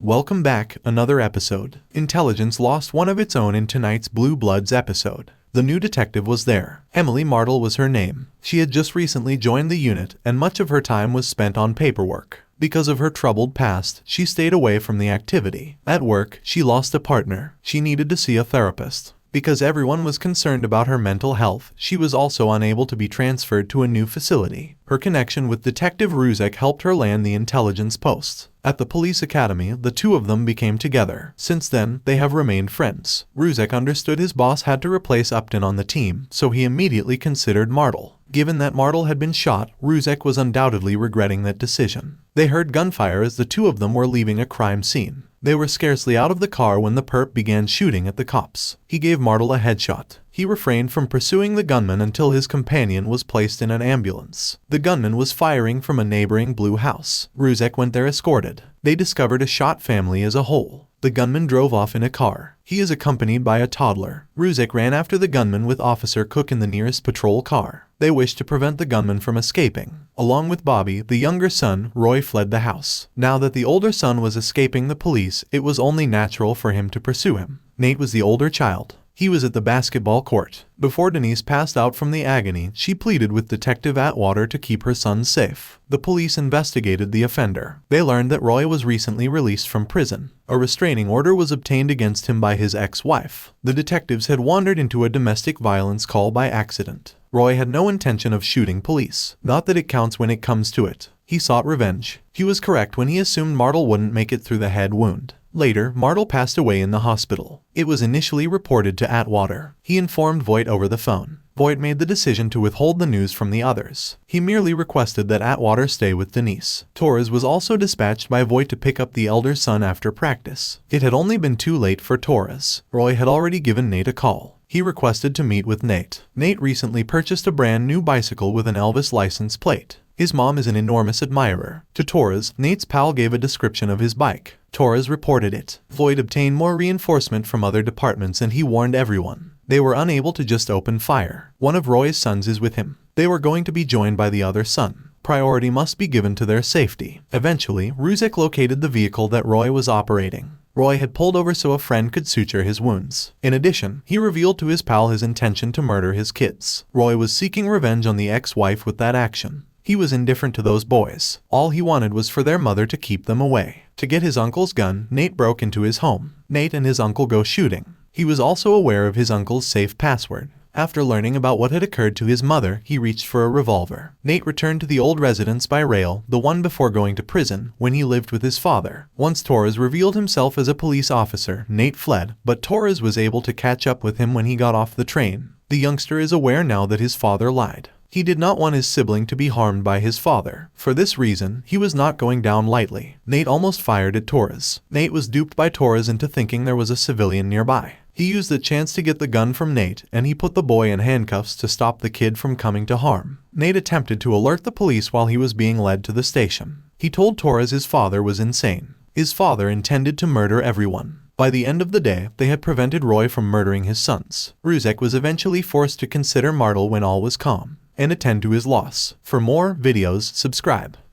Welcome back, another episode. Intelligence lost one of its own in tonight's Blue Bloods episode. The new detective was there. Emily Martle was her name. She had just recently joined the unit, and much of her time was spent on paperwork. Because of her troubled past, she stayed away from the activity. At work, she lost a partner. She needed to see a therapist. Because everyone was concerned about her mental health, she was also unable to be transferred to a new facility. Her connection with Detective Ruzek helped her land the intelligence post. At the police academy, the two of them became together. Since then, they have remained friends. Ruzek understood his boss had to replace Upton on the team, so he immediately considered Martle. Given that Martle had been shot, Ruzek was undoubtedly regretting that decision. They heard gunfire as the two of them were leaving a crime scene. They were scarcely out of the car when the perp began shooting at the cops. He gave Martle a headshot. He refrained from pursuing the gunman until his companion was placed in an ambulance. The gunman was firing from a neighboring blue house. Ruzek went there escorted. They discovered a shot family as a whole. The gunman drove off in a car. He is accompanied by a toddler. Ruzek ran after the gunman with Officer Cook in the nearest patrol car. They wished to prevent the gunman from escaping. Along with Bobby, the younger son, Roy fled the house. Now that the older son was escaping the police, it was only natural for him to pursue him. Nate was the older child. He was at the basketball court. Before Denise passed out from the agony, she pleaded with Detective Atwater to keep her son safe. The police investigated the offender. They learned that Roy was recently released from prison. A restraining order was obtained against him by his ex-wife. The detectives had wandered into a domestic violence call by accident. Roy had no intention of shooting police. Not that it counts when it comes to it. He sought revenge. He was correct when he assumed Martle wouldn't make it through the head wound. Later, Martle passed away in the hospital. It was initially reported to Atwater. He informed Voight over the phone. Voight made the decision to withhold the news from the others. He merely requested that Atwater stay with Denise. Torres was also dispatched by Voight to pick up the elder son after practice. It had only been too late for Torres. Roy had already given Nate a call. He requested to meet with Nate. Nate recently purchased a brand new bicycle with an Elvis license plate. His mom is an enormous admirer. To Torres, Nate's pal gave a description of his bike. Torres reported it. Voight obtained more reinforcement from other departments and he warned everyone. They were unable to just open fire. One of Roy's sons is with him. They were going to be joined by the other son. Priority must be given to their safety. Eventually, Ruzek located the vehicle that Roy was operating. Roy had pulled over so a friend could suture his wounds. In addition, he revealed to his pal his intention to murder his kids. Roy was seeking revenge on the ex-wife with that action. He was indifferent to those boys. All he wanted was for their mother to keep them away. To get his uncle's gun, Nate broke into his home. Nate and his uncle go shooting. He was also aware of his uncle's safe password. After learning about what had occurred to his mother, he reached for a revolver. Nate returned to the old residence by rail, the one before going to prison, when he lived with his father. Once Torres revealed himself as a police officer, Nate fled, but Torres was able to catch up with him when he got off the train. The youngster is aware now that his father lied. He did not want his sibling to be harmed by his father. For this reason, he was not going down lightly. Nate almost fired at Torres. Nate was duped by Torres into thinking there was a civilian nearby. He used the chance to get the gun from Nate, and he put the boy in handcuffs to stop the kid from coming to harm. Nate attempted to alert the police while he was being led to the station. He told Torres his father was insane. His father intended to murder everyone. By the end of the day, they had prevented Roy from murdering his sons. Ruzek was eventually forced to consider Martle when all was calm and attend to his loss. For more videos, subscribe.